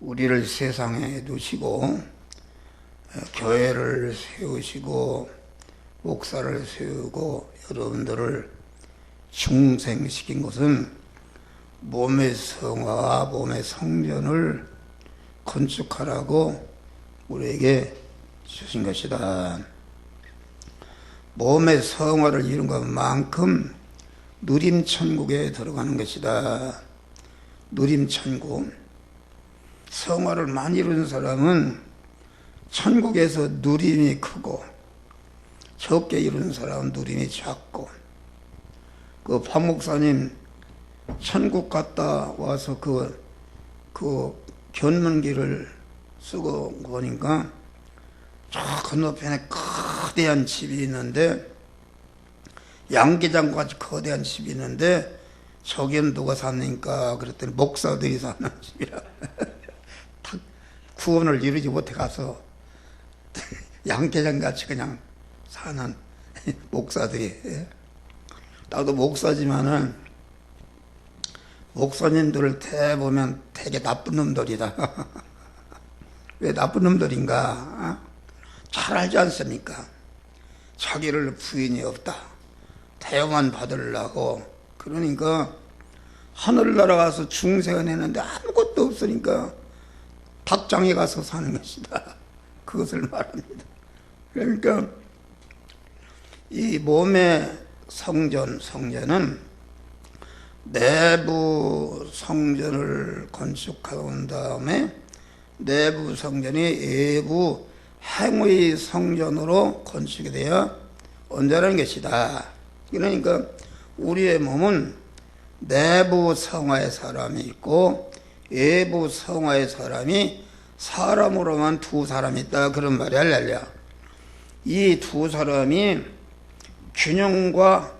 우리를 세상에 두시고 교회를 세우시고 목사를 세우고 여러분들을 중생시킨 것은 몸의 성화와 몸의 성전을 건축하라고 우리에게 주신 것이다. 몸의 성화를 이룬 것만큼 누림천국에 들어가는 것이다. 누림천국. 성화를 많이 이룬 사람은 천국에서 누림이 크고, 적게 이룬 사람은 누림이 작고. 그 박 목사님 천국 갔다 와서 그 견문기를 쓰고 보니까 저 건너편에 거대한 집이 있는데, 양계장같이 거대한 집이 있는데 저기는 누가 삽니까? 그랬더니 목사들이 사는 집이라. 구원을 이루지 못해 가서 양계장같이 그냥 사는 목사들이. 나도 목사지만은 목사님들을 대보면 되게 나쁜 놈들이다. 왜 나쁜 놈들인가? 잘 알지 않습니까? 자기를 부인이 없다, 대우만 받으려고. 그러니까 하늘나라 가서 중생을 했는데 아무것도 없으니까 닭장에 가서 사는 것이다, 그것을 말합니다. 그러니까 이 몸의 성전은 내부 성전을 건축하고 온 다음에 내부 성전이 외부 행의 성전으로 건축이 되어 온다는 것이다. 그러니까 우리의 몸은 내부 성화의 사람이 있고 외부 성화의 사람이 사람으로만 두 사람이 있다, 그런 말이 할렐루야. 이 두 사람이 균형과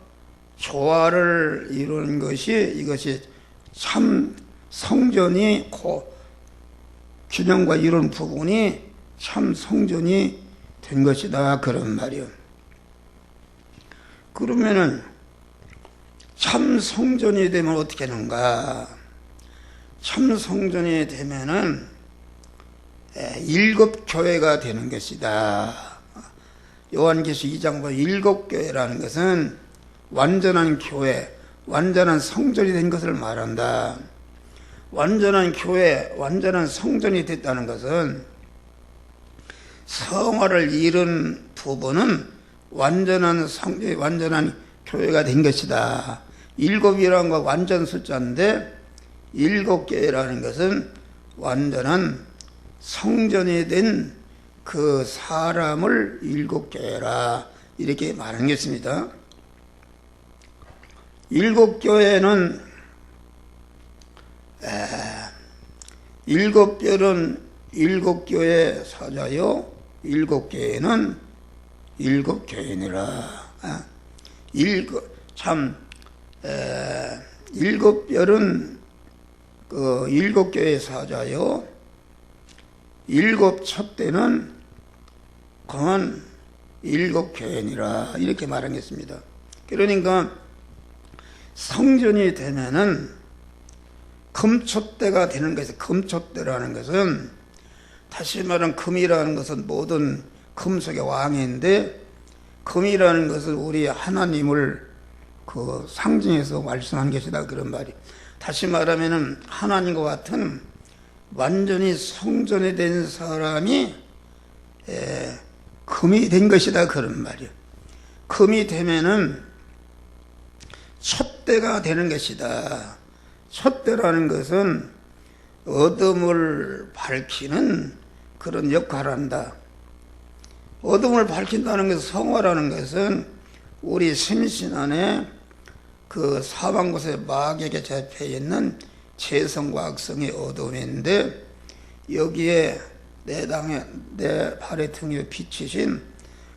조화를 이루는 이것이 참 성전이 균형과 이루는 부분이 참 성전이 된 것이다, 그런 말이요. 그러면은 참 성전이 되면 어떻게 하는가? 참 성전이 되면은 일곱 교회가 되는 것이다. 요한계시록 2장 보면 일곱 교회라는 것은 완전한 교회, 완전한 성전이 된 것을 말한다. 완전한 교회, 완전한 성전이 됐다는 것은 성화를 이룬 부분은 완전한 성전이, 완전한 교회가 된 것이다. 일곱이라는 건 완전 숫자인데 일곱 교회라는 것은 완전한 성전이 된 그 사람을 일곱 교회라, 이렇게 말한 것입니다. 일곱 교회는 일곱 별은 일곱 교회 사자요, 일곱 교회는 일곱 교회니라. 일곱 별은 그 일곱 교회 사자요, 일곱 촛대는 그건 일곱 교회니라, 이렇게 말하겠습니다. 그러니까 성전이 되면은 금촛대가 되는 것이, 금촛대라는 것은 다시 말하면 금이라는 것은 모든 금속의 왕인데, 금이라는 것은 우리 하나님을 그 상징해서 말씀한 것이다, 그런 말이. 다시 말하면은 하나님과 같은 완전히 성전이 된 사람이 금이 된 것이다, 그런 말이에요. 금이 되면은 촛대가 되는 것이다. 촛대라는 것은 어둠을 밝히는 그런 역할을 한다. 어둠을 밝힌다는 것은, 성화라는 것은 우리 심신 안에 그 사방 곳에 마귀에게 잡혀 있는 죄성과 악성의 어둠인데, 여기에 내 발의 등 위에 비치신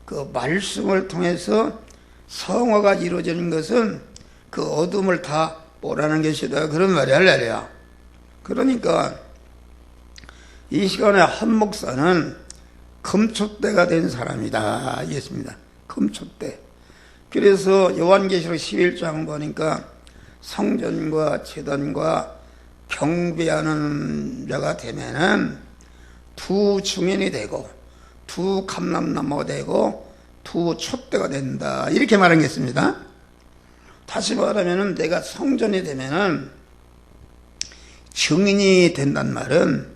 그 말씀을 통해서 성화가 이루어지는 것은 그 어둠을 다 보라는 것이다, 그런 말이 할렐루야. 그러니까 이 시간에 한 목사는 금촛대가 된 사람이다, 이겠습니다. 금촛대. 그래서 요한계시록 11장 보니까 성전과 제단과 경배하는 자가 되면은 두 증인이 되고 두 감람나무가 되고 두 촛대가 된다, 이렇게 말하겠습니다. 다시 말하면은 내가 성전이 되면은 증인이 된단 말은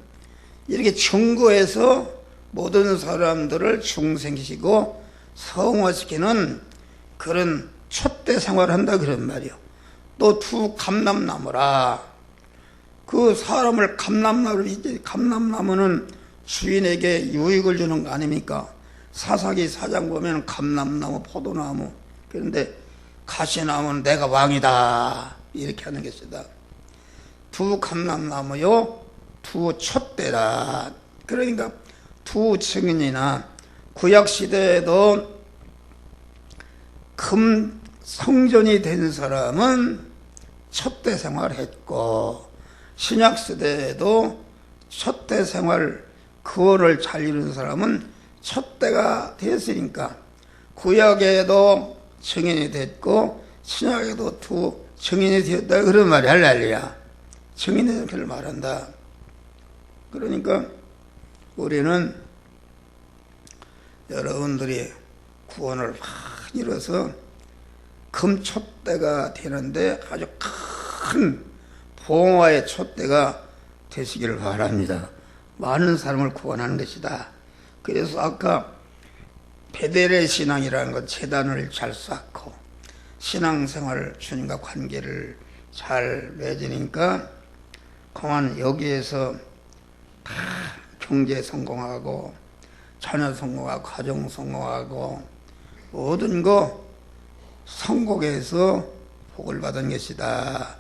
이렇게 증거해서 모든 사람들을 중생시키고 성화시키는 그런 촛대 생활을 한다, 그런 말이요. 또 두 감람나무라, 그 사람을 감람나무는 주인에게 유익을 주는 거 아닙니까? 사사기 4장 보면 감람나무, 포도나무, 그런데 가시나무는 내가 왕이다, 이렇게 하는 것이다. 두 감람나무요, 두 촛대다. 그러니까 두 증인이나 구약시대에도 금 성전이 된 사람은 촛대 생활을 했고, 신약시대에도 촛대 생활 구원을 잘 이루는 사람은 촛대가 됐으니까 구약에도 증인이 됐고 신약에도 두 증인이 되었다, 그런 말이 할렐루야. 증인의 그를 말한다. 그러니까 우리는 여러분들이 구원을 많이 이뤄서 금촛대가 되는데 아주 큰 봉화의 촛대가 되시기를 바랍니다. 많은 사람을 구원하는 것이다. 그래서 아까 베델의 신앙이라는 것, 제단을 잘 쌓고 신앙생활, 주님과 관계를 잘 맺으니까 그만 여기에서 다 경제 성공하고 자녀 성공하고 가정 성공하고 모든 거 성공해서 복을 받은 것이다.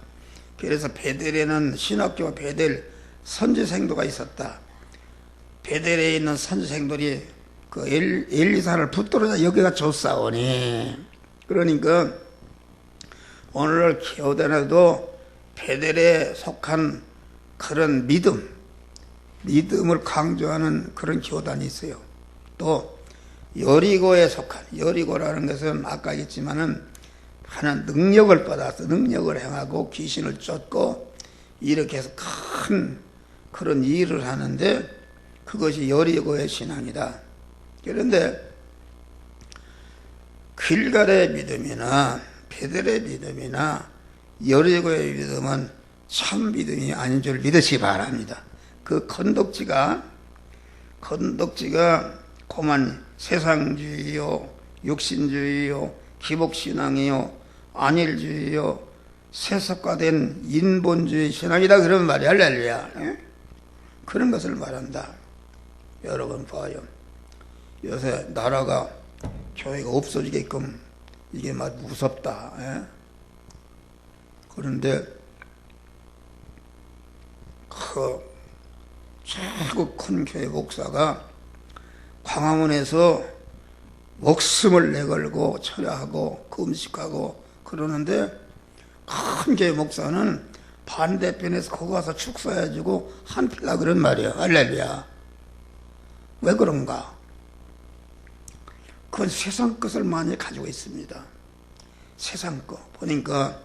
그래서 베델에는 신학교 베델 선지생도가 있었다. 베델에 있는 선지생들이 그 엘리사를 붙들어서 여기가 좋사오니, 그러니까 오늘 교단에도 베델에 속한 그런 믿음을 강조하는 그런 교단이 있어요. 또 여리고에 속한, 여리고라는 것은 아까 했지만은 하나님 능력을 받아서 능력을 행하고 귀신을 쫓고 이렇게 해서 큰 그런 일을 하는데 그것이 여리고의 신앙이다. 그런데 길갈의 믿음이나 베델의 믿음이나 여리고의 믿음은 참 믿음이 아닌 줄 믿으시기 바랍니다. 그 건덕지가 고만 세상주의요, 육신주의요, 기복신앙이요, 안일주의요, 세속화된 인본주의 신앙이다, 그런 말이 할렐루야. 그런 것을 말한다. 여러분 봐요. 요새 나라가 교회가 없어지게끔 이게 막 무섭다. 그런데 그 최고 큰 교회 목사가 광화문에서 목숨을 내걸고 철야하고 금식하고 그러는데 큰 교회 목사는 반대편에서 거기 가서 축사해주고 한필라, 그런 말이에요. 할렐루야. 왜 그런가? 그건 세상 것을 많이 가지고 있습니다. 세상 것 보니까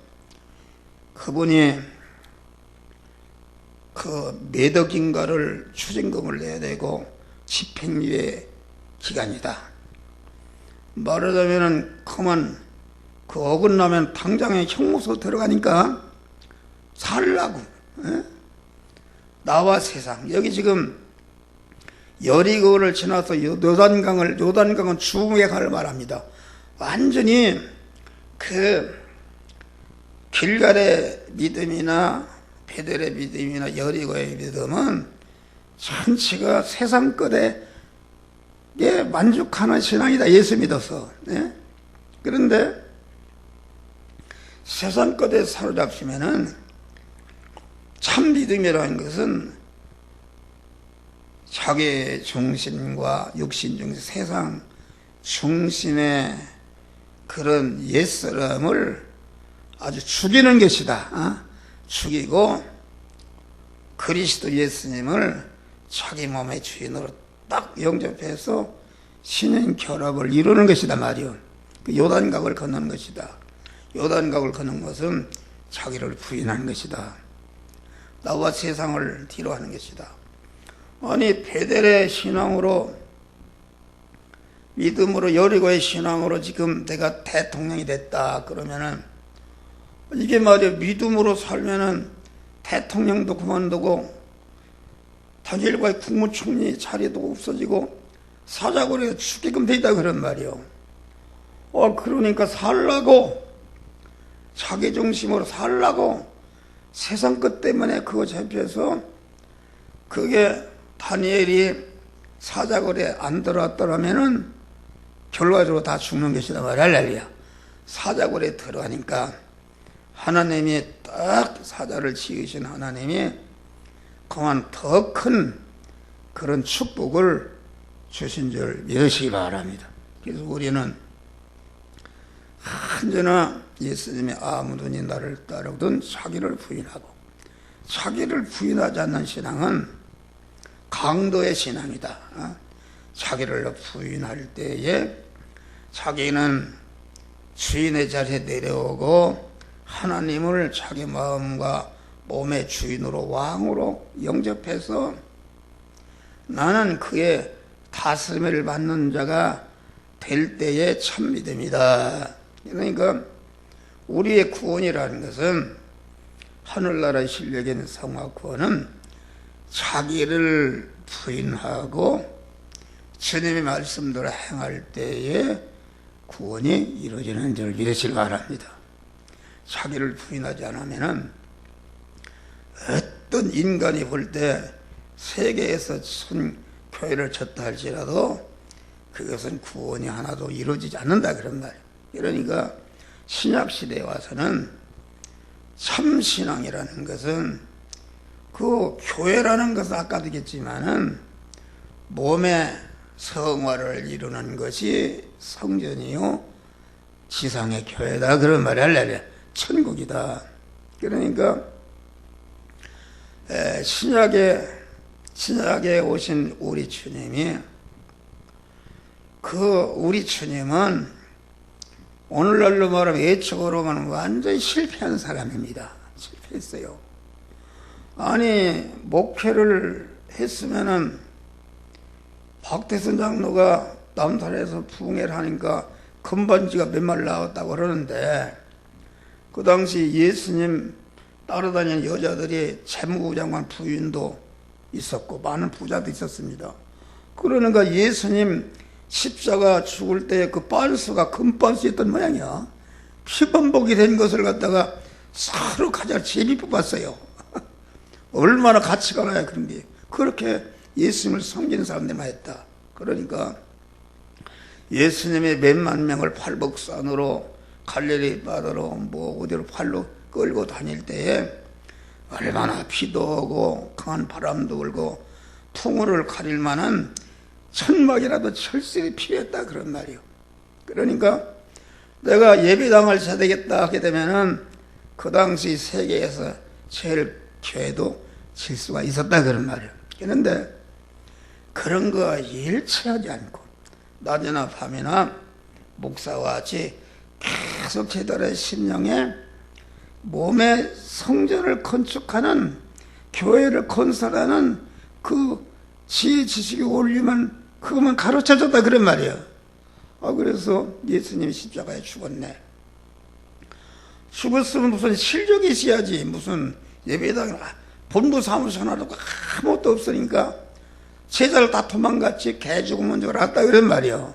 그분이 그 몇 억인가를 추징금을 내야 되고 집행유예 기간이다. 말하자면은 그만 그 어긋나면 당장에 형무소 들어가니까 살라고. 나와 세상, 여기 지금 여리고를 지나서 요단강은 죽음의 강을 말합니다. 완전히 그 길갈의 믿음이나 베델의 믿음이나 여리고의 믿음은 전체가 세상 것에 만족하는 신앙이다, 예수 믿어서. 그런데 세상 것에 사로잡히면은 참 믿음이라는 것은 자기 중심과 육신 중심, 세상 중심의 그런 옛사람을 아주 죽이는 것이다. 죽이고 그리스도 예수님을 자기 몸의 주인으로 딱 영접해서 신인 결합을 이루는 것이다 말이요. 그 요단강을 건너는 것이다. 요단강을 건너는 것은 자기를 부인하는 것이다. 나와 세상을 뒤로 하는 것이다. 아니 베델의 신앙으로, 믿음으로, 여리고의 신앙으로 지금 내가 대통령이 됐다 그러면은, 이게 말이야, 믿음으로 살면은 대통령도 그만두고 다니엘과의 국무총리 자리도 없어지고 사자굴에 죽게끔 돼 있다 그런 말이요. 그러니까 살라고, 자기 중심으로 살라고 세상 것 때문에 그거 잡혀서, 그게 다니엘이 사자굴에 안 들어왔더라면은 결과적으로 다 죽는 것이다 말이야. 할렐루야. 사자굴에 들어가니까 하나님이 딱 사자를 지으신 하나님이 그만 더 큰 그런 축복을 주신 줄 믿으시기 바랍니다. 그래서 우리는 언제나 예수님의 아무도 나를 따르거든 자기를 부인하고, 자기를 부인하지 않는 신앙은 강도의 신앙이다. 자기를 부인할 때에 자기는 주인의 자리에 내려오고 하나님을 자기 마음과 몸의 주인으로, 왕으로 영접해서 나는 그의 다스림을 받는 자가 될 때의 참 믿음이다. 그러니까 우리의 구원이라는 것은, 하늘나라의 실력인 성화 구원은 자기를 부인하고 주님의 말씀대로 행할 때에 구원이 이루어지는 줄 믿으시기 바랍니다. 자기를 부인하지 않으면은 어떤 인간이 볼 때 세계에서 큰 교회를 쳤다 할지라도 그것은 구원이 하나도 이루어지지 않는다 그런 말이에요. 그러니까 신약시대에 와서는 참신앙이라는 것은, 그 교회라는 것은 아까도 얘기했지만은 몸의 성화를 이루는 것이 성전이요 지상의 교회다 그런 말이 할렐루야. 천국이다. 그러니까 신약에 오신 우리 주님이, 우리 주님은 오늘날로 말하면 예측으로만 완전히 실패한 사람입니다. 실패했어요. 아니 목회를 했으면은 박태선 장로가 남산에서 부흥회를 하니까 금반지가 몇 마리 나왔다고 그러는데, 그 당시 예수님 따라다니는 여자들이 재무부 장관 부인도 있었고 많은 부자도 있었습니다. 그러니까 예수님 십자가 죽을 때 그 빤스가 금빤스였던 모양이야. 피범벅이 된 것을 갖다가 서로 가장 제비 뽑았어요. 얼마나 가치가 나야 그런데 그렇게 예수님을 섬기는 사람들만 했다. 그러니까 예수님의 몇만 명을 팔복산으로, 갈릴리 바다로, 어디로 팔로 끌고 다닐 때에 얼마나 비도 오고 강한 바람도 불고 풍우를 가릴 만한 천막이라도 철저히 필요했다 그런 말이요. 그러니까 내가 예배당을 쳐야 되겠다 하게 되면은 그 당시 세계에서 제일 교회도 질 수가 있었다 그런 말이요. 그런데 그런 거 일치하지 않고 낮이나 밤이나 목사와 같이 계속 제자의 심령에 몸의 성전을 건축하는, 교회를 건설하는 그 지혜 지식이 올리면 그것만 가르쳐줬다 그런 말이에요. 그래서 예수님이 십자가에 죽었네. 죽었으면 무슨 실력이 있어야지, 무슨 예배당 본부 사무소 하나도 아무것도 없으니까 제자를 다 도망갔지, 개 죽으면 줄 알았다 그런 말이에요.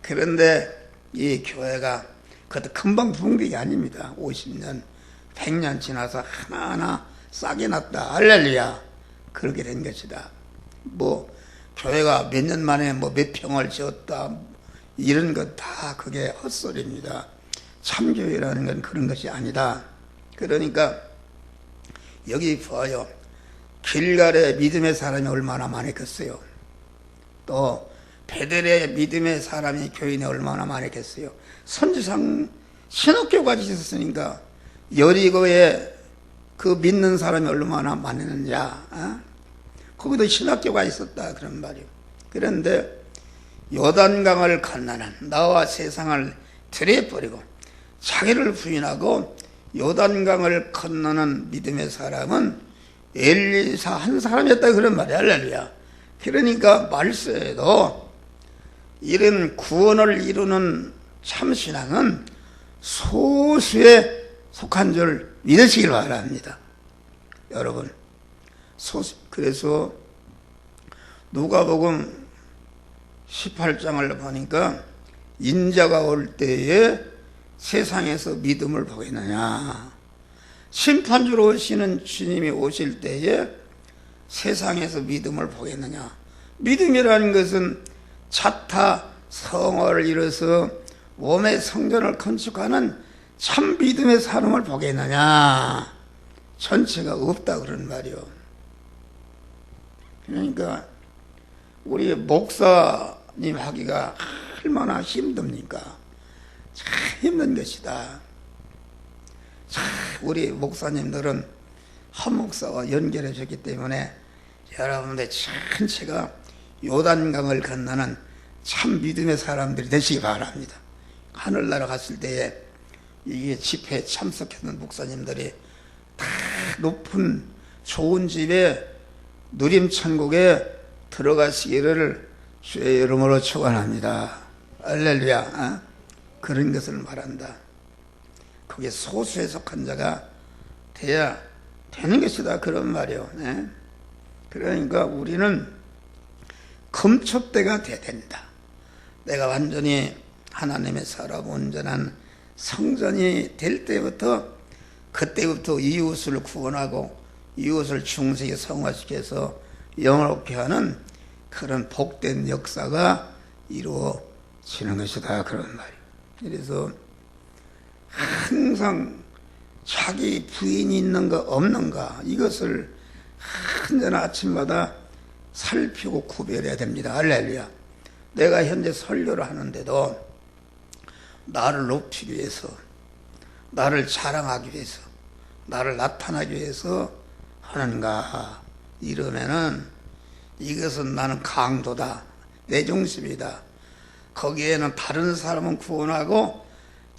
그런데 이 교회가 그것도 금방 부흥된 게 아닙니다. 50년 100년 지나서 하나하나 싹이 났다. 할렐루야. 그렇게 된 것이다. 교회가 몇 년 만에 몇 평을 지었다, 이런 것 다 그게 헛소리입니다. 참교회라는 건 그런 것이 아니다. 그러니까 여기 봐요. 길갈의 믿음의 사람이 얼마나 많았겠어요. 또 베델의 믿음의 사람이 교인이 얼마나 많았겠어요. 선지상 신학교까지 있었으니까 여리고에 그 믿는 사람이 얼마나 많았느냐. 거기도 신학교가 있었다 그런 말이에요. 그런데 요단강을 건너는, 나와 세상을 들여버리고 자기를 부인하고 요단강을 건너는 믿음의 사람은 엘리사 한 사람이었다 그런 말이야. 할렐루야. 그러니까 말세에도 이런 구원을 이루는 참신앙은 소수에 속한 줄 믿으시길 바랍니다. 여러분, 그래서 누가복음 18장을 보니까 인자가 올 때에 세상에서 믿음을 보겠느냐, 심판주로 오시는 주님이 오실 때에 세상에서 믿음을 보겠느냐. 믿음이라는 것은 자타 성화를 이뤄서 몸의 성전을 건축하는 참 믿음의 사람을 보겠느냐. 전체가 없다 그런 말이요. 그러니까 우리 목사님 하기가 얼마나 힘듭니까? 참 힘든 것이다. 참 우리 목사님들은 한 목사와 연결해 줬기 때문에 여러분들 전체가 요단강을 건너는 참 믿음의 사람들이 되시기 바랍니다. 하늘나라 갔을 때에 이게 집회에 참석했던 목사님들이 다 높은 좋은 집에 누림천국에 들어가시기를 주의 이름으로 축원합니다. 할렐루야. 그런 것을 말한다. 그게 소수에 속한 자가 돼야 되는 것이다 그런 말이요. 네? 그러니까 우리는 금첩대가 돼야 된다. 내가 완전히 하나님의 사람 온전한 성전이 될 때부터, 그때부터 이웃을 구원하고 이웃을 중생에 성화시켜서 영화롭게 하는 그런 복된 역사가 이루어지는 것이다 그런 말이에요. 그래서 항상 자기 부인이 있는가 없는가 이것을 언제나 아침마다 살피고 구별해야 됩니다. 할렐루야. 내가 현재 설교를 하는데도 나를 높이기 위해서, 나를 자랑하기 위해서, 나를 나타나기 위해서 하는가 이러면은 이것은 나는 강도다, 내 중심이다. 거기에는 다른 사람은 구원하고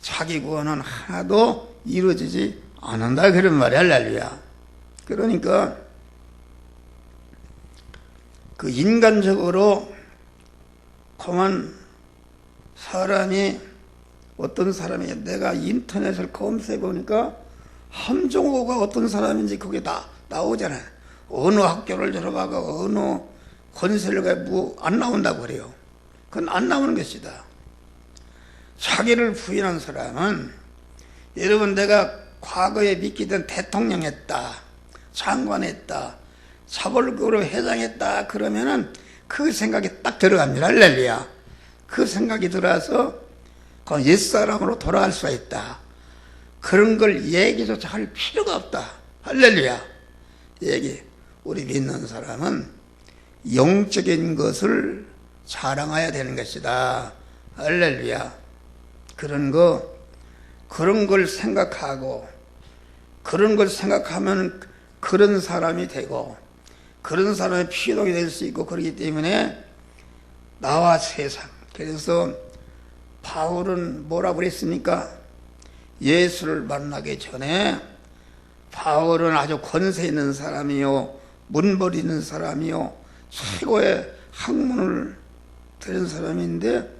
자기 구원은 하나도 이루어지지 않는다 그런 말이야. 할렐루야. 그러니까 그 인간적으로 그만 사람이, 어떤 사람이, 내가 인터넷을 검색해 보니까 함정호가 어떤 사람인지 그게 나오잖아요. 어느 학교를 졸업하고 어느 권세를 가지고 안 나온다고 그래요. 그건 안 나오는 것이다. 자기를 부인한 사람은, 여러분 내가 과거에 믿기던 대통령 했다, 장관 했다, 사벌급으로 회장했다 그러면은 그 생각이 딱 들어갑니다. 할렐루야. 그 생각이 들어와서 그 옛사람으로 돌아갈 수가 있다. 그런 걸 얘기조차 할 필요가 없다. 할렐루야. 우리 믿는 사람은 영적인 것을 자랑해야 되는 것이다. 할렐루야. 그런 걸 생각하고, 그런 걸 생각하면 그런 사람이 되고, 그런 사람의 피동이 될 수 있고, 그렇기 때문에 나와 세상. 그래서 바울은 뭐라고 그랬습니까? 예수를 만나기 전에 바울은 아주 권세 있는 사람이요, 문벌 있는 사람이요, 최고의 학문을 들은 사람인데,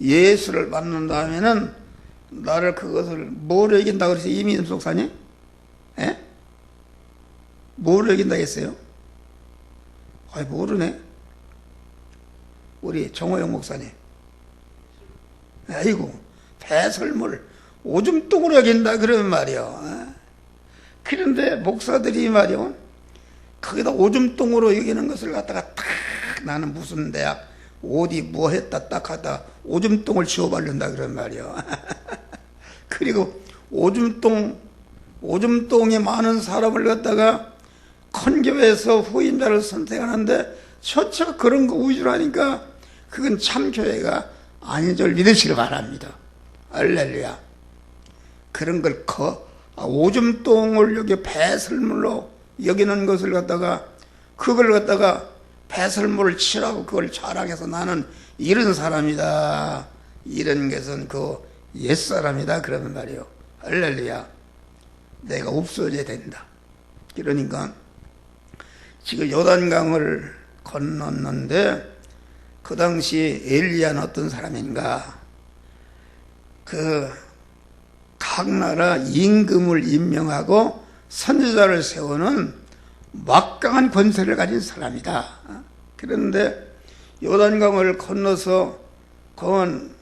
예수를 만난 다음에는 나를 그것을 뭐로 이긴다고 그랬어요? 이민수 목사님? 예? 뭐로 이긴다고 했어요? 모르네. 우리 정호영 목사님. 아이고, 배설물 오줌똥으로 여긴다 그러는 말이요. 그런데 목사들이 말이요, 거기다 오줌똥으로 여기는 것을 갖다가 딱, 나는 무슨 대학 어디 뭐 했다 딱 하다 오줌똥을 지워 바른다 그런 말이요. 그리고 오줌똥이 많은 사람을 갖다가 큰 교회에서 후임자를 선택하는데 전체가 그런 거 위주로 하니까 그건 참 교회가 아닌 줄 믿으시길 바랍니다. 할렐루야. 그런 걸 오줌똥을 여기 배설물로 여기는 것을 갖다가, 그걸 갖다가 배설물을 칠하고 그걸 자랑해서 나는 이런 사람이다, 이런 것은 그 옛사람이다 그러는 말이요. 할렐루야. 내가 없어져야 된다. 그러니까 지금 요단강을 건넜는데 그 당시 엘리야는 어떤 사람인가? 각 나라 임금을 임명하고 선지자를 세우는 막강한 권세를 가진 사람이다. 그런데 요단강을 건너서 그건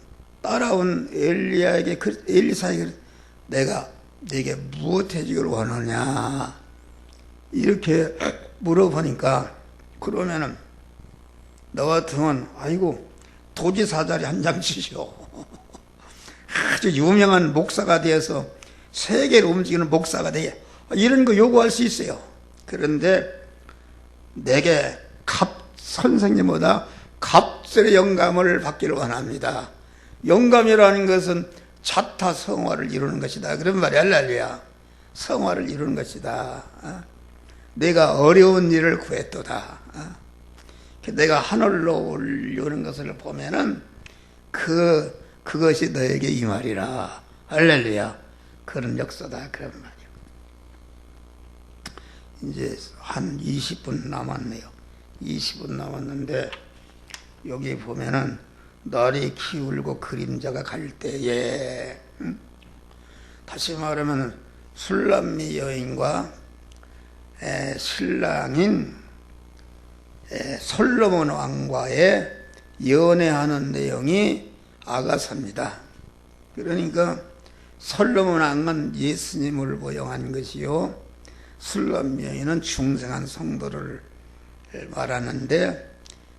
따라온 엘리야에게 엘리사에게 내가 네게 무엇 해주기를 원하냐 이렇게 물어보니까 그러면은 너 같으면 아이고 도지사자리 한 장 주시오. 아주 유명한 목사가 되어서 세계를 움직이는 목사가 돼 이런 거 요구할 수 있어요. 그런데 내게 선생님보다 갑절의 영감을 받기를 원합니다. 영감이라는 것은 자타 성화를 이루는 것이다. 그런 말이 할렐루야. 성화를 이루는 것이다. 내가 어려운 일을 구했도다. 내가 하늘로 올리는 것을 보면은 그것이 너에게 이 말이라. 할렐루야. 그런 역사다. 그런 말이야. 이제 한 20분 남았네요. 20분 남았는데 여기 보면은 날이 기울고 그림자가 갈 때에 다시 말하면 술람미 여인과 신랑인 솔로몬 왕과의 연애하는 내용이 아가사입니다. 그러니까 솔로몬 왕은 예수님을 모형한 것이요 술람미 여인은 중생한 성도를 말하는데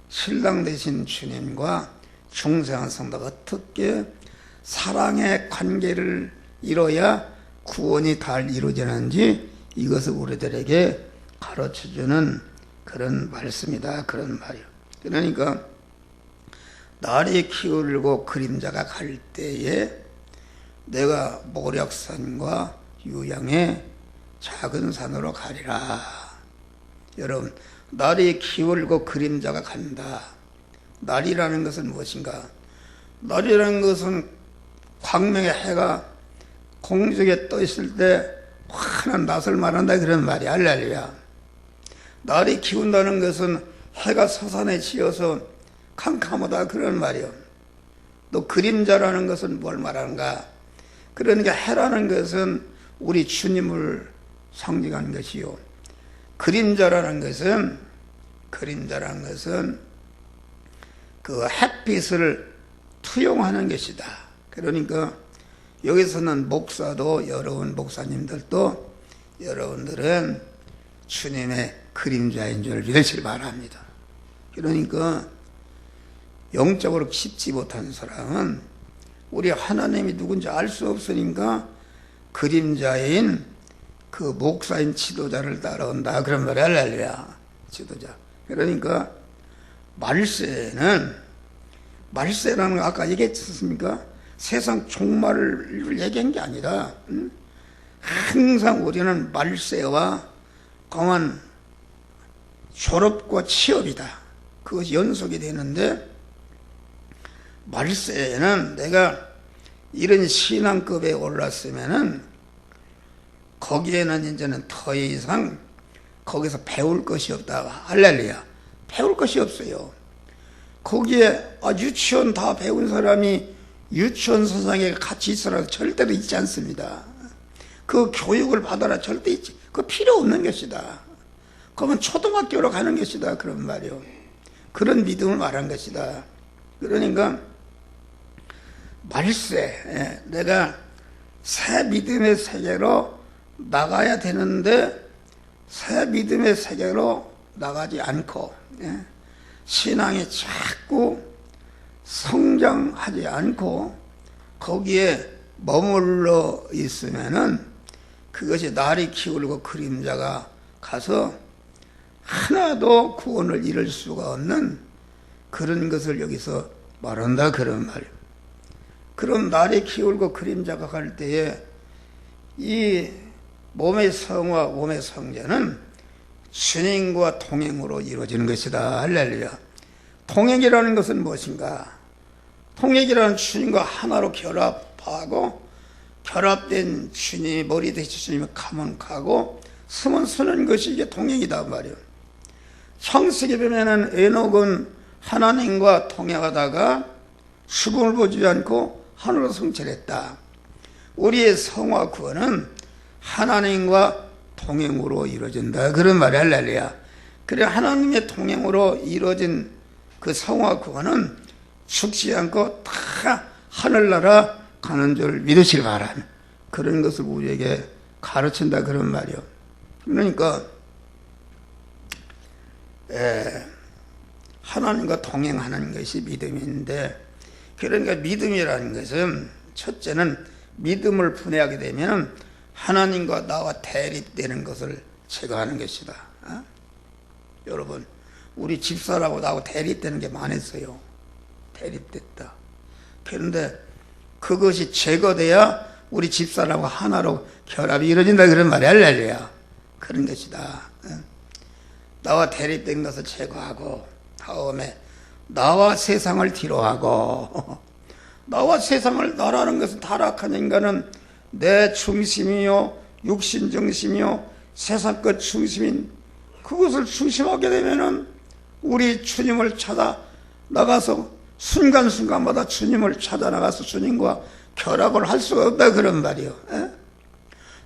신랑 되신 주님과 중생한 성도가 어떻게 사랑의 관계를 이뤄야 구원이 잘 이루어지는지 이것을 우리들에게 가르쳐주는 그런 말씀이다. 그런 말이요. 그러니까 날이 기울고 그림자가 갈 때에 내가 모략산과 유양의 작은 산으로 가리라. 여러분 날이 기울고 그림자가 간다. 날이라는 것은 무엇인가? 날이라는 것은 광명의 해가 공중에 떠 있을 때 환한 낯을 말한다 그런 말이 할렐루야. 날이 기운다는 것은 해가 서산에 지어서 캄캄하다 그런 말이요. 또 그림자라는 것은 뭘 말하는가? 그러니까 해라는 것은 우리 주님을 상징하는 것이요. 그림자라는 것은 그 햇빛을 투영하는 것이다. 그러니까 여기서는 목사도 여러분 목사님들도 여러분들은 주님의 그림자인 줄 믿으시기 바랍니다. 그러니까 영적으로 깊지 못한 사람은 우리 하나님이 누군지 알 수 없으니까 그림자인 그 목사인 지도자를 따라온다. 그런 말이 할렐루야. 지도자. 그러니까 말세라는 거 아까 얘기했었습니까? 세상 종말을 얘기한 게 아니라 항상 우리는 말세와 강한 졸업과 취업이다. 그것이 연속이 되는데 말세에는 내가 이런 신앙급에 올랐으면은 거기에는 이제는 더 이상 거기서 배울 것이 없다. 할렐루야. 배울 것이 없어요. 거기에 유치원 다 배운 사람이 유치원 선생에 같이 있으라 절대로 있지 않습니다. 그 교육을 받아라 절대 있지. 그거 필요 없는 것이다. 그러면 초등학교로 가는 것이다. 그런 말이요. 그런 믿음을 말한 것이다. 그러니까 말세 내가 새 믿음의 세계로 나가야 되는데 새 믿음의 세계로 나가지 않고 신앙이 자꾸 성장하지 않고 거기에 머물러 있으면은 그것이 날이 기울고 그림자가 가서 하나도 구원을 이룰 수가 없는 그런 것을 여기서 말한다 그런 말이에요. 그럼 날이 기울고 그림자가 갈 때에 이 몸의 성화, 몸의 성전은 주님과 동행으로 이루어지는 것이다. 할렐루야. 동행이라는 것은 무엇인가? 동행이라는 주님과 하나로 결합하고 결합된 주님이 머리 되신 주님이 가면 가고 서면 서는 것이 이게 동행이다 말이에요. 창세기 보면은 에녹은 하나님과 동행하다가 죽음을 보지 않고 하늘로 성취했다. 우리의 성화 구원은 하나님과 동행으로 이루어진다. 그런 말이 할렐루야. 그래 하나님의 동행으로 이루어진 그 성화 구원은 죽지 않고 다 하늘나라 가는 줄 믿으시기 바랍니다. 그런 것을 우리에게 가르친다 그런 말이요. 그러니까 하나님과 동행하는 것이 믿음인데, 그러니까 믿음이라는 것은 첫째는 믿음을 분해하게 되면 하나님과 나와 대립되는 것을 제거하는 것이다. 여러분, 우리 집사라고 나하고 대립되는 게 많았어요. 대립됐다. 그런데 그것이 제거돼야 우리 집사라고 하나로 결합이 이루어진다 그런 말이 할렐루야. 그런 것이다. 나와 대립된 것을 제거하고, 다음에 나와 세상을 뒤로하고, 나와 세상을 나라는 것은 타락한 인간은 내 중심이요 육신 중심이요 세상 것 중심인 그것을 중심하게 되면은 우리 주님을 찾아 나가서 순간순간마다 주님을 찾아 나가서 주님과 결합을 할 수가 없다 그런 말이요.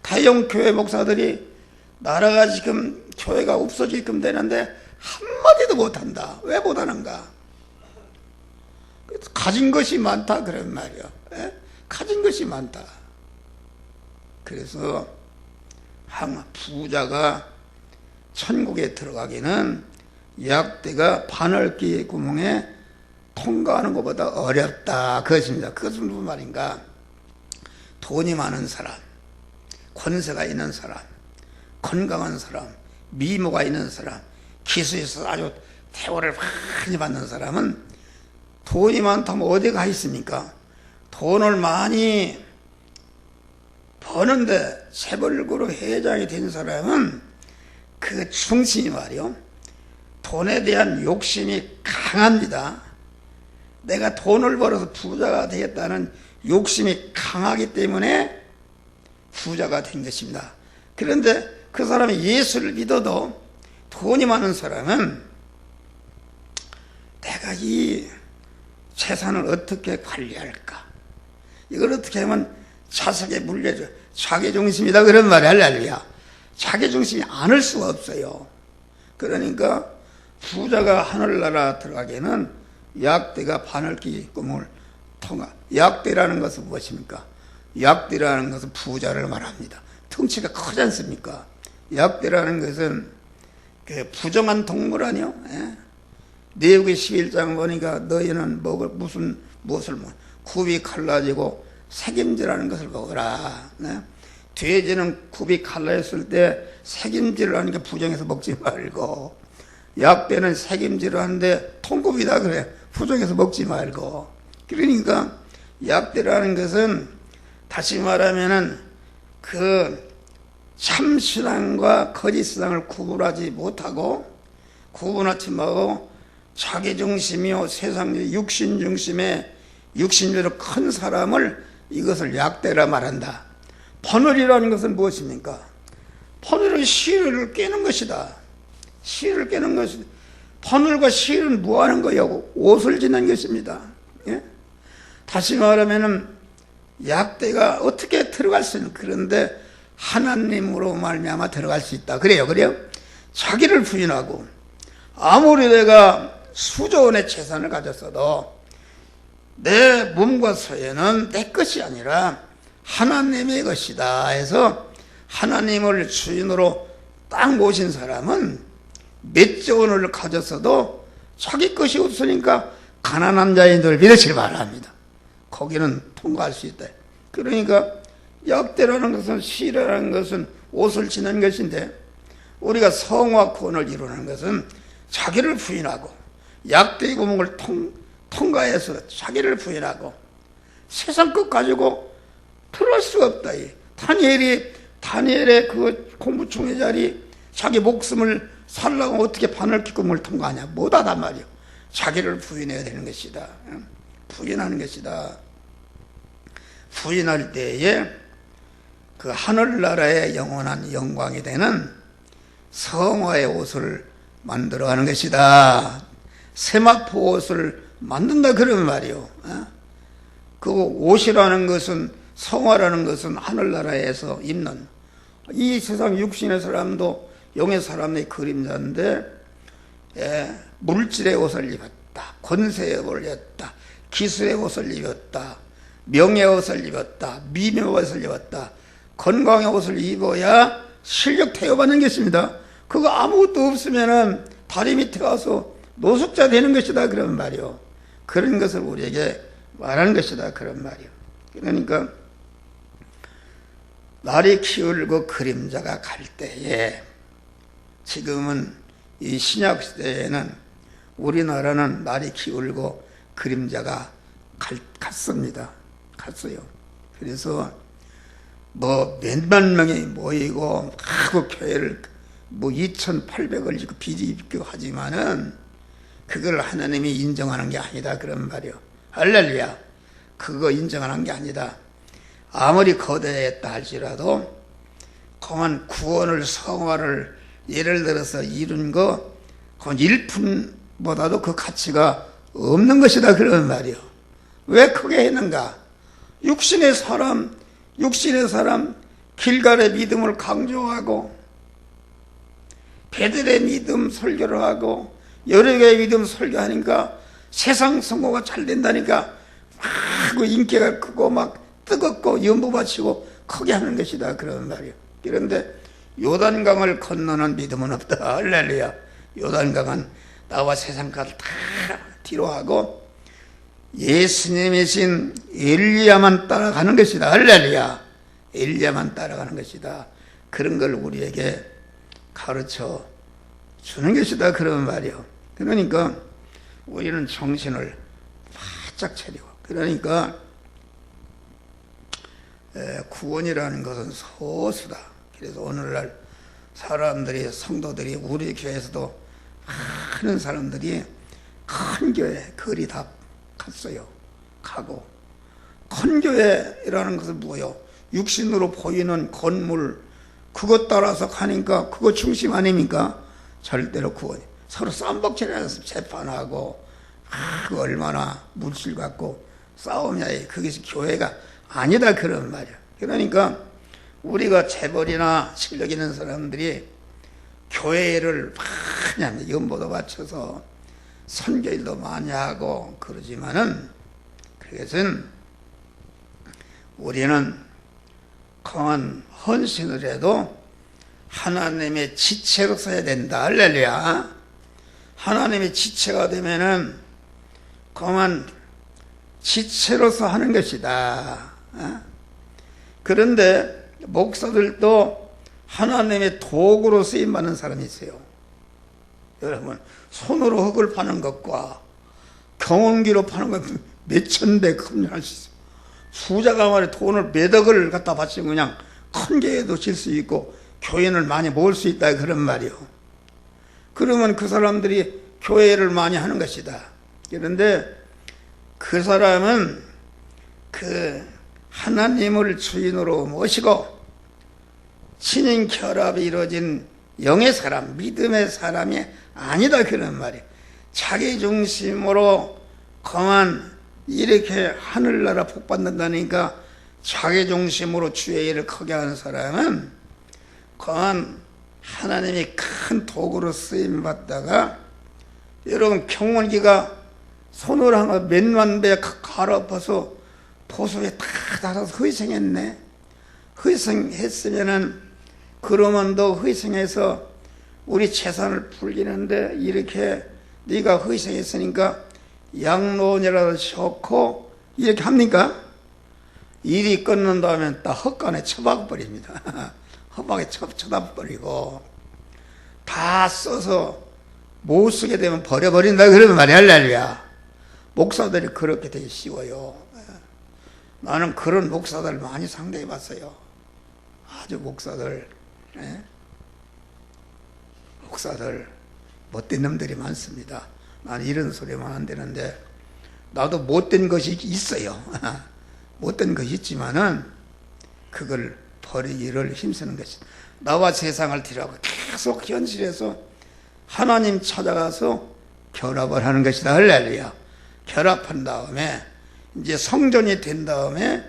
다형 교회 목사들이 나라가 지금 교회가 없어지게끔 되는데 한마디도 못한다. 왜 못하는가? 가진 것이 많다 그런 말이요. 가진 것이 많다. 그래서 부자가 천국에 들어가기는 약대가 바늘귀 구멍에 통과하는 것보다 어렵다 그것입니다. 그것은 무슨 말인가? 돈이 많은 사람, 권세가 있는 사람, 건강한 사람, 미모가 있는 사람, 기술이 있어서 아주 대우를 많이 받는 사람은 돈이 많다면 어디 가 있습니까? 돈을 많이 버는데 재벌그룹 회장이 된 사람은 그 중심이 말이요, 돈에 대한 욕심이 강합니다. 내가 돈을 벌어서 부자가 되겠다는 욕심이 강하기 때문에 부자가 된 것입니다. 그런데 그 사람이 예수를 믿어도 돈이 많은 사람은 내가 이 재산을 어떻게 관리할까? 이걸 어떻게 하면 자석에 물려줘. 자기중심이다 그런 말이 할렐루야. 자기중심이 않을 수가 없어요. 그러니까 부자가 하늘나라 들어가기에는 약대가 바늘귀 구멍을 통하. 약대라는 것은 무엇입니까? 약대라는 것은 부자를 말합니다. 덩치가 크지 않습니까? 약대라는 것은 그 부정한 동물 아니요? 내후기 11장 보니까 너희는 먹을 무엇을 먹어? 굽이 갈라지고 새김질하는 것을 먹어라. 돼지는 굽이 갈라졌을 때 새김질을 하는 게 부정해서 먹지 말고, 약대는 새김질을 하는데 통굽이다 그래. 부정해서 먹지 말고. 그러니까 약대라는 것은 다시 말하면은 그 참신앙과 거짓신앙을 구분하지 못하고, 구분하지 말고 자기중심이요 세상 육신중심의 육신적으로 큰 사람을 이것을 약대라 말한다. 버늘이라는 것은 무엇입니까? 버늘은 실을 깨는 것이다. 실을 깨는 것이다. 버늘과 실은 뭐하는 거냐고? 옷을 짓는 것입니다. 예? 다시 말하면은 약대가 어떻게 들어갈 수 있는, 그런데 하나님으로 말미암아 들어갈 수 있다. 그래요. 자기를 부인하고, 아무리 내가 수조 원의 재산을 가졌어도 내 몸과 소유는 내 것이 아니라 하나님의 것이다 해서 하나님을 주인으로 딱 모신 사람은 몇조 원을 가졌어도 자기 것이 없으니까 가난한 자인들 믿으시기 바랍니다. 거기는 통과할 수 있다. 그러니까 약대라는 것은, 실이라는 것은 옷을 지는 것인데, 우리가 성화 구원을 이루는 것은 자기를 부인하고 약대의 구멍을 통과해서 자기를 부인하고 세상 것 가지고 들어갈 수가 없다. 다니엘의 그 공부총회 자리 자기 목숨을 살라고 어떻게 바늘귀 구멍을 통과하냐? 못하단 말이요. 자기를 부인해야 되는 것이다. 부인하는 것이다. 부인할 때에 그 하늘나라의 영원한 영광이 되는 성화의 옷을 만들어가는 것이다. 세마포 옷을 만든다 그런 말이요. 그 옷이라는 것은, 성화라는 것은 하늘나라에서 입는, 이 세상 육신의 사람도 영의 사람의 그림자인데, 물질의 옷을 입었다, 권세의 옷을 입었다, 기술의 옷을 입었다, 명예의 옷을 입었다, 미명의 옷을 입었다, 건강의 옷을 입어야 실력 태워받는 것입니다. 그거 아무것도 없으면은 다리 밑에 가서 노숙자 되는 것이다 그런 말이요. 그런 것을 우리에게 말하는 것이다 그런 말이요. 그러니까 날이 기울고 그림자가 갈 때에, 지금은 이 신약 시대에는 우리나라는 날이 기울고 그림자가 갔습니다. 갔어요. 그래서 뭐 몇만 명이 모이고 하고 교회를 뭐 2,800을 짓고 빚이 입고 하지만은 그걸 하나님이 인정하는 게 아니다 그런 말이요. 할렐루야. 그거 인정하는 게 아니다. 아무리 거대했다 할지라도 그만 구원을, 성화를 예를 들어서 이룬 거 그건 1푼보다도 그 가치가 없는 것이다 그런 말이요. 왜 크게 했는가? 육신의 사람 길갈의 믿음을 강조하고 베들의 믿음 설교를 하고 여러 개의 믿음 설교하니까 세상 선거가 잘 된다니까 막 인기가 크고 막 뜨겁고 연부 바치고 크게 하는 것이다 그런 말이에요. 그런데 요단강을 건너는 믿음은 없다. 할렐루야. 요단강은 나와 세상까지 다 뒤로 하고 예수님이신 엘리야만 따라가는 것이다. 할렐루야. 엘리야만 따라가는 것이다. 그런 걸 우리에게 가르쳐 주는 것이다 그런 말이요. 그러니까 우리는 정신을 바짝 차리고, 그러니까 구원이라는 것은 소수다. 그래서 오늘날 사람들이, 성도들이, 우리 교회에서도 많은 사람들이 큰 교회 거리 다 갔어요. 가고 큰 교회라는 것은 뭐요? 육신으로 보이는 건물 그것 따라서 가니까 그거 중심 아닙니까? 절대로 구원이. 서로 쌈박질해서 재판하고 그 얼마나 물질 갖고 싸우냐, 그것이 교회가 아니다 그런 말이야. 그러니까 우리가 재벌이나 실력 있는 사람들이 교회를 많이 연보도 바쳐서 선교일도 많이 하고 그러지만은 그것은 우리는 강한 헌신을 해도 하나님의 지체로 써야 된다. 할렐루야. 하나님의 지체가 되면은 강한 지체로서 하는 것이다. 그런데 목사들도 하나님의 도구로 쓰임받는 사람이 있어요. 여러분, 손으로 흙을 파는 것과 경운기로 파는 것 몇천 배 급료할 수 있어요. 부자가 말해 돈을 몇 억을 갖다 바치면 그냥 큰 교회도 질 수 있고 교인을 많이 모을 수 있다 그런 말이요. 그러면 그 사람들이 교회를 많이 하는 것이다. 그런데 그 사람은 그 하나님을 주인으로 모시고 신인 결합이 이루어진 영의 사람, 믿음의 사람이 아니다 그런 말이에요. 자기 중심으로 그만 이렇게 하늘나라 복 받는다니까 자기 중심으로 주의 일을 크게 하는 사람은 그만 하나님이 큰 도구로 쓰임 받다가, 여러분 경운기가 손으로 한 거 몇만 배 갈아엎어서 보석에 다 달아서 희생했네. 희생했으면은 그러면 너 희생해서 우리 재산을 불리는데 이렇게 네가 희생했으니까 양로원이라도 좋고 이렇게 합니까? 일이 끝난다면 딱 헛간에 처박아버립니다. 헛방에 쳐다버리고 다 써서 못 쓰게 되면 버려버린다 그러면 말이야. 할렐루야. 목사들이 그렇게 되게 쉬워요. 나는 그런 목사들 많이 상대해 봤어요. 아주 목사들 못된 놈들이 많습니다. 나는 이런 소리만 안 되는데 나도 못된 것이 있어요. 못된 것이 있지만은 그걸 버리기를 힘쓰는 것이다. 나와 세상을 뒤라고 계속 현실에서 하나님 찾아가서 결합을 하는 것이다. 할렐루야. 결합한 다음에 이제 성전이 된 다음에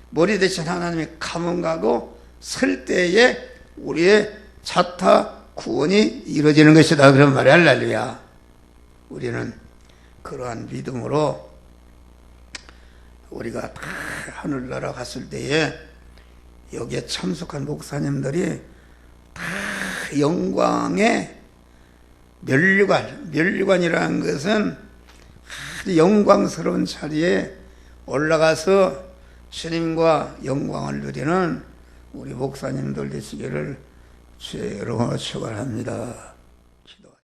머리 대신 하나님이 가문 가고 설 때에 우리의 자타 구원이 이루어지는 것이다. 그런 말이야. 할렐루야. 우리는 그러한 믿음으로 우리가 다 하늘나라 갔을 때에 여기에 참석한 목사님들이 다 영광의 면류관이라는 것은 아주 영광스러운 자리에 올라가서 주님과 영광을 누리는 우리 목사님들 되시기를 주의 이름으로 축원합니다.